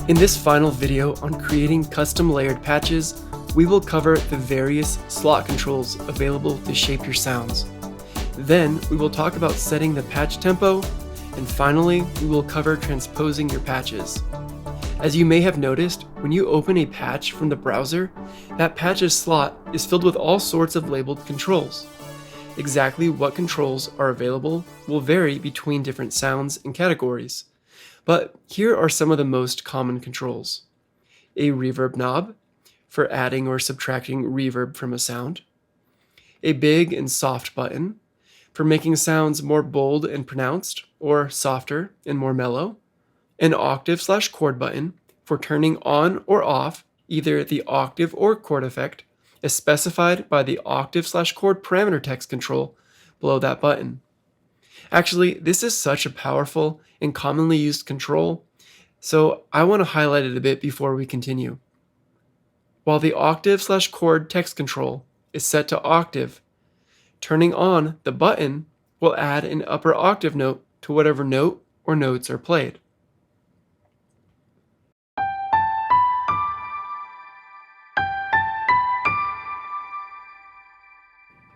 In this final video on creating custom layered patches, we will cover the various slot controls available to shape your sounds. Then we will talk about setting the patch tempo, and finally we will cover transposing your patches. As you may have noticed, when you open a patch from the browser, that patch's slot is filled with all sorts of labeled controls. Exactly what controls are available will vary between different sounds and categories. But here are some of the most common controls. A reverb knob, for adding or subtracting reverb from a sound. A big and soft button, for making sounds more bold and pronounced, or softer and more mellow. An octave/chord button, for turning on or off either the octave or chord effect, as specified by the octave/chord parameter text control below that button. Actually, this is such a powerful and commonly used control, so I want to highlight it a bit before we continue. While the octave/chord text control is set to octave, turning on the button will add an upper octave note to whatever note or notes are played.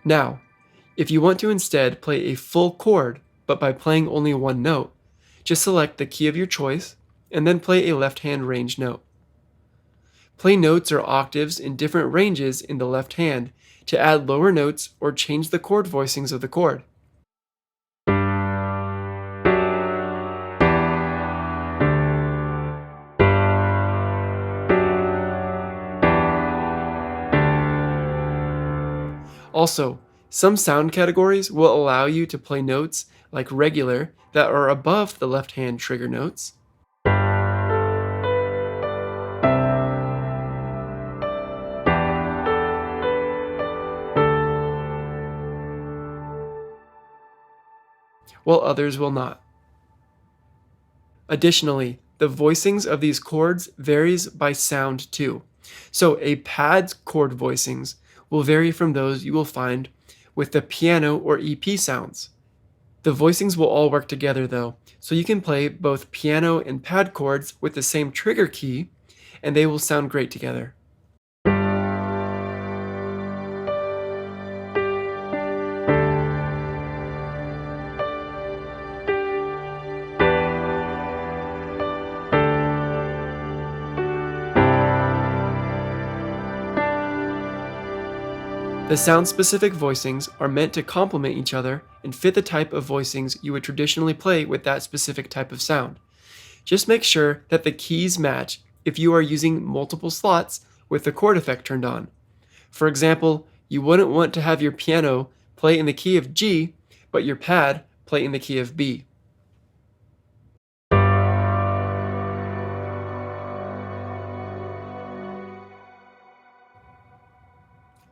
Now, if you want to instead play a full chord, but by playing only one note, just select the key of your choice and then play a left-hand range note. Play notes or octaves in different ranges in the left hand to add lower notes or change the chord voicings of the chord. Also, some sound categories will allow you to play notes like regular that are above the left-hand trigger notes. While others will not. Additionally, the voicings of these chords varies by sound too. So a pad's chord voicings will vary from those you will find with the piano or EP sounds. The voicings will all work together though, so you can play both piano and pad chords with the same trigger key, and they will sound great together. The sound-specific voicings are meant to complement each other and fit the type of voicings you would traditionally play with that specific type of sound. Just make sure that the keys match if you are using multiple slots with the chord effect turned on. For example, you wouldn't want to have your piano play in the key of G, but your pad play in the key of B.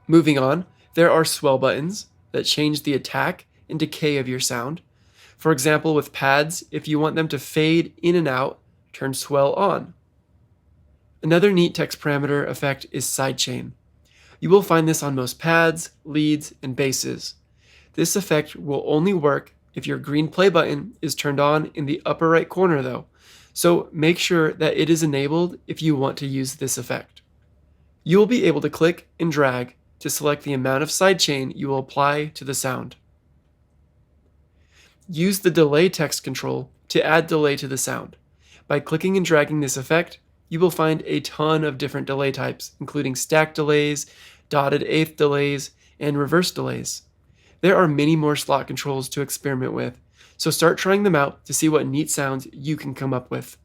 Moving on, there are swell buttons that change the attack and decay of your sound. For example, with pads, if you want them to fade in and out, turn swell on. Another neat text parameter effect is sidechain. You will find this on most pads, leads, and basses. This effect will only work if your green play button is turned on in the upper right corner though, so make sure that it is enabled if you want to use this effect. You will be able to click and drag to select the amount of sidechain you will apply to the sound. Use the delay text control to add delay to the sound. By clicking and dragging this effect, you will find a ton of different delay types, including stack delays, dotted eighth delays, and reverse delays. There are many more slot controls to experiment with, so start trying them out to see what neat sounds you can come up with.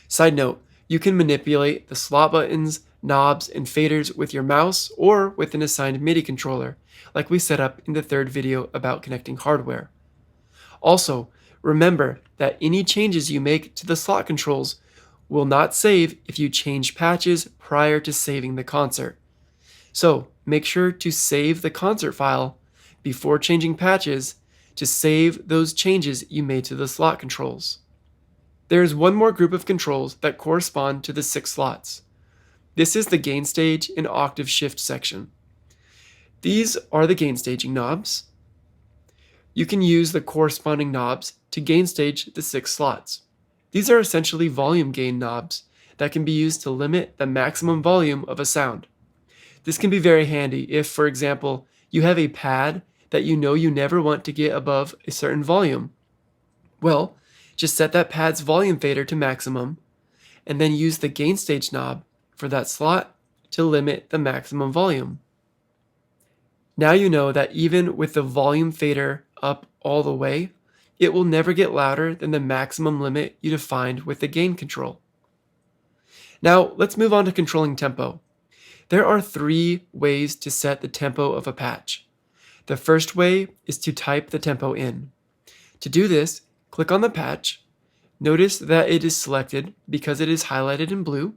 Side note, you can manipulate the slot buttons, knobs, and faders with your mouse or with an assigned MIDI controller, like we set up in the third video about connecting hardware. Also, remember that any changes you make to the slot controls will not save if you change patches prior to saving the concert. So make sure to save the concert file before changing patches to save those changes you made to the slot controls. There is one more group of controls that correspond to the 6 slots. This is the gain stage and octave shift section. These are the gain staging knobs. You can use the corresponding knobs to gain stage the 6 slots. These are essentially volume gain knobs that can be used to limit the maximum volume of a sound. This can be very handy if, for example, you have a pad that you know you never want to get above a certain volume. Well, just set that pad's volume fader to maximum, and then use the MainStage knob for that slot to limit the maximum volume. Now you know that even with the volume fader up all the way, it will never get louder than the maximum limit you defined with the gain control. Now let's move on to controlling tempo. There are 3 ways to set the tempo of a patch. The first way is to type the tempo in. To do this, click on the patch. Notice that it is selected because it is highlighted in blue.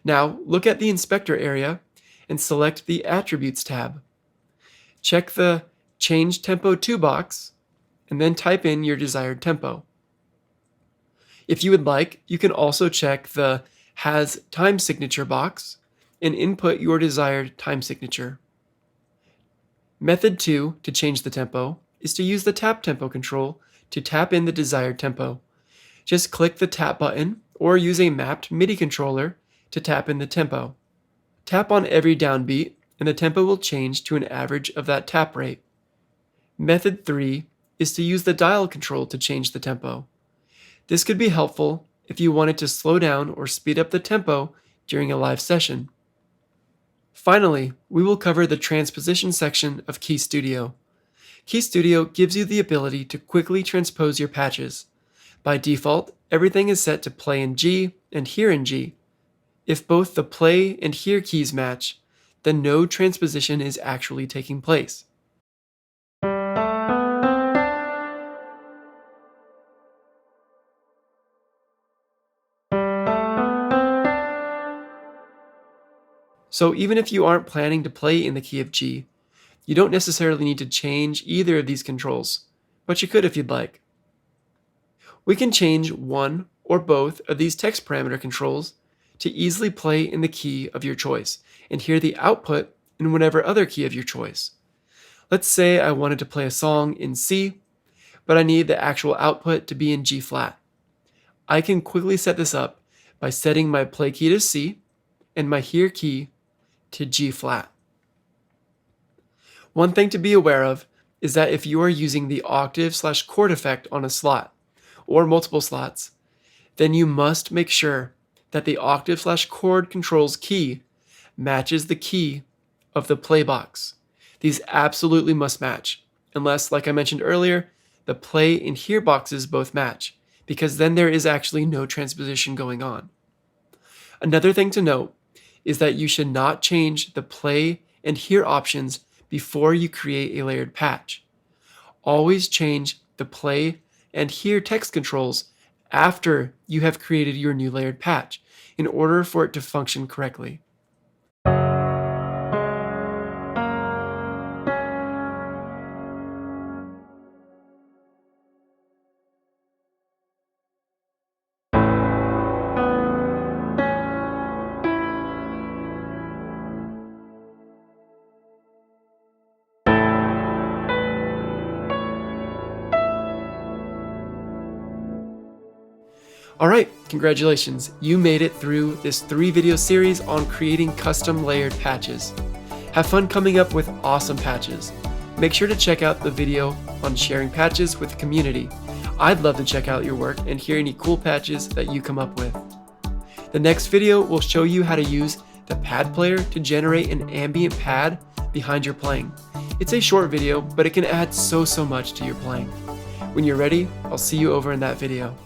Now look at the inspector area and select the Attributes tab. Check the Change Tempo To box and then type in your desired tempo. If you would like, you can also check the Has Time Signature box and input your desired time signature. Method 2 to change the tempo is to use the tap tempo control to tap in the desired tempo. Just click the tap button or use a mapped MIDI controller to tap in the tempo. Tap on every downbeat and the tempo will change to an average of that tap rate. Method 3 is to use the dial control to change the tempo. This could be helpful if you wanted to slow down or speed up the tempo during a live session. Finally, we will cover the transposition section of Key Studio. Key Studio gives you the ability to quickly transpose your patches. By default, everything is set to play in G and hear in G. If both the play and hear keys match, then no transposition is actually taking place. So even if you aren't planning to play in the key of G, you don't necessarily need to change either of these controls, but you could if you'd like. We can change one or both of these text parameter controls to easily play in the key of your choice and hear the output in whatever other key of your choice. Let's say I wanted to play a song in C, but I need the actual output to be in G flat. I can quickly set this up by setting my play key to C and my hear key to G flat. One thing to be aware of is that if you are using the octave/chord effect on a slot or multiple slots, then you must make sure that the octave/chord controls key matches the key of the play box. These absolutely must match, unless, like I mentioned earlier, the play and hear boxes both match, because then there is actually no transposition going on. Another thing to note is that you should not change the play and hear options before you create a layered patch. Always change the play and hear text controls after you have created your new layered patch in order for it to function correctly. Alright, congratulations, you made it through this 3-video series on creating custom layered patches. Have fun coming up with awesome patches. Make sure to check out the video on sharing patches with the community. I'd love to check out your work and hear any cool patches that you come up with. The next video will show you how to use the pad player to generate an ambient pad behind your playing. It's a short video, but it can add so much to your playing. When you're ready, I'll see you over in that video.